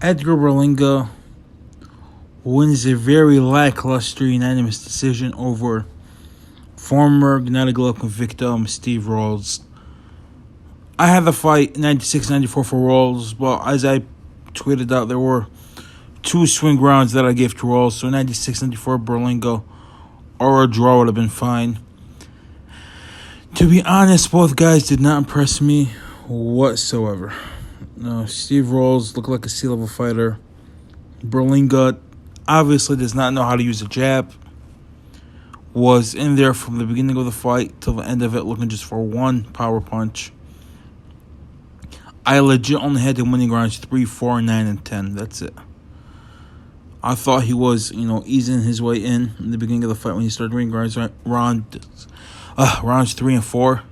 Edgar Berlanga wins a very lackluster unanimous decision over former Gennady Golovkin victim Steve Rolls. I had the fight 96-94 for Rolls, but as I tweeted out, there were two swing rounds that I gave to Rolls, so 96-94 Berlanga or a draw would have been fine. To be honest, both guys did not impress me whatsoever. No, Steve Rolls looked like a C-level fighter. Berlanga obviously does not know how to use a jab. Was in there from the beginning of the fight till the end of it looking just for one power punch. I legit only had him winning rounds 3, 4, 9, and 10. That's it. I thought he was, easing his way in the beginning of the fight when he started winning rounds 3 and 4.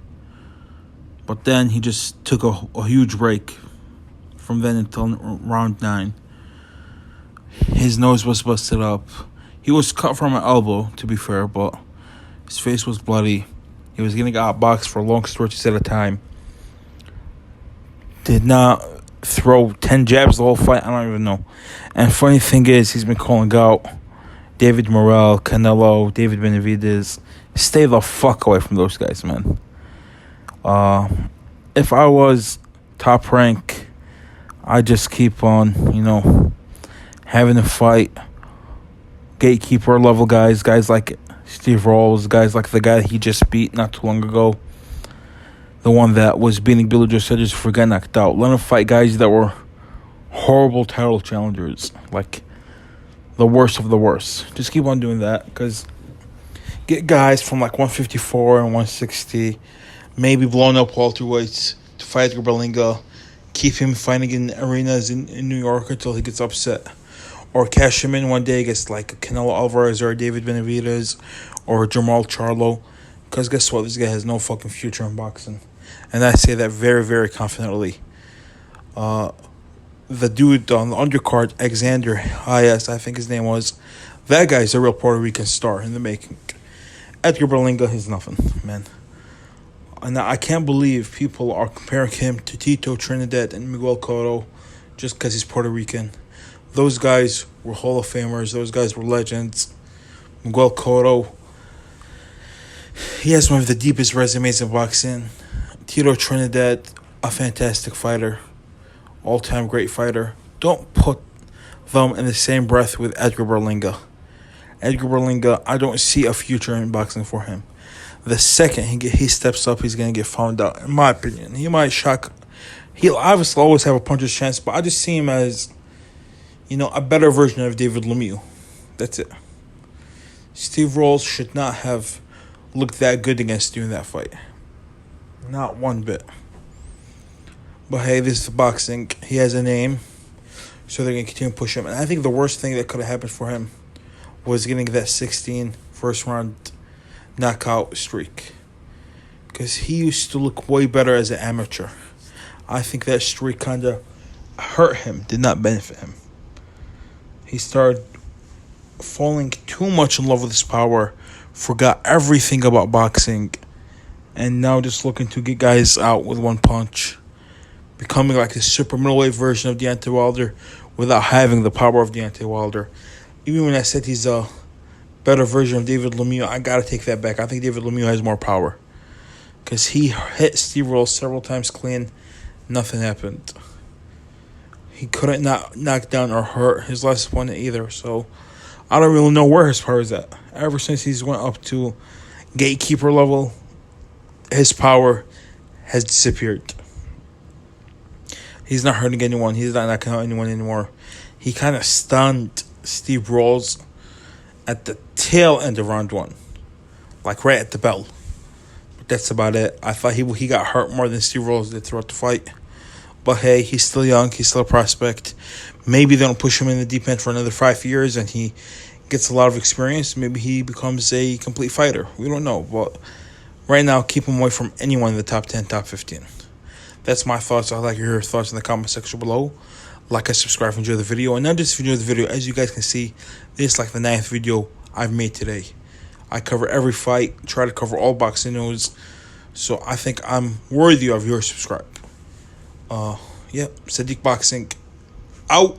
But then he just took a huge break from then until round 9. His nose was busted up. He was cut from an elbow, to be fair, but his face was bloody. He was getting outboxed for long stretches at a time. Did not throw 10 jabs the whole fight. I don't even know. And funny thing is, he's been calling out David Morrell, Canelo, David Benavidez. Stay the fuck away from those guys, man. If I was top rank, I'd just keep on, having a fight. Gatekeeper level guys like Steve Rolls, guys like the guy he just beat not too long ago. The one that was beating Billy Joe Sanchez for getting knocked out. Let him fight guys that were horrible title challengers. Like the worst of the worst. Just keep on doing that. Because get guys from like 154 and 160. Maybe blown up welterweights to fight Edgar Berlanga. Keep him fighting in arenas in New York until he gets upset. Or cash him in one day against like Canelo Alvarez or David Benavidez or Jamal Charlo. Because guess what? This guy has no fucking future in boxing. And I say that very, very confidently. The dude on the undercard, Alexander Hayes, I think his name was, that guy's a real Puerto Rican star in the making. Edgar Berlanga is nothing, man. And I can't believe people are comparing him to Tito Trinidad and Miguel Cotto just because he's Puerto Rican. Those guys were Hall of Famers. Those guys were legends. Miguel Cotto, he has one of the deepest resumes in boxing. Tito Trinidad, a fantastic fighter. All-time great fighter. Don't put them in the same breath with Edgar Berlanga. Edgar Berlanga, I don't see a future in boxing for him. The second he steps up, he's going to get found out, in my opinion. He might shock. He'll obviously always have a puncher's chance, but I just see him as, a better version of David Lemieux. That's it. Steve Rolls should not have looked that good against you in that fight. Not one bit. But hey, this is boxing. He has a name, so they're going to continue to push him. And I think the worst thing that could have happened for him was getting that 16 first-round knockout streak. Because he used to look way better as an amateur. I think that streak kind of hurt him, did not benefit him. He started falling too much in love with his power, forgot everything about boxing, and now just looking to get guys out with one punch, becoming like a super middleweight version of Deontay Wilder without having the power of Deontay Wilder. Even when I said he's a better version of David Lemieux, I gotta take that back. I think David Lemieux has more power because he hit Steve Rolls several times clean. Nothing happened. He couldn't knock down or hurt his last opponent either. So I don't really know where his power is at. Ever since he's went up to gatekeeper level, his power has disappeared. He's not hurting anyone. He's not knocking out anyone anymore. He kind of stunned Steve Rolls at the tail end of round 1. Like right at the bell. But that's about it. I thought he got hurt more than Steve Rolls did throughout the fight. But hey, he's still young. He's still a prospect. Maybe they don't push him in the deep end for another 5 years and he gets a lot of experience. Maybe he becomes a complete fighter. We don't know. But right now, keep him away from anyone in the top 10, top 15. That's my thoughts. I'd like to hear your thoughts in the comment section below. Like and subscribe if you enjoy the video. And not just if you enjoy the video. As you guys can see, this is like the 9th video I've made today. I cover every fight. Try to cover all boxing news. So I think I'm worthy of your subscribe. Sadiq Boxing. Out.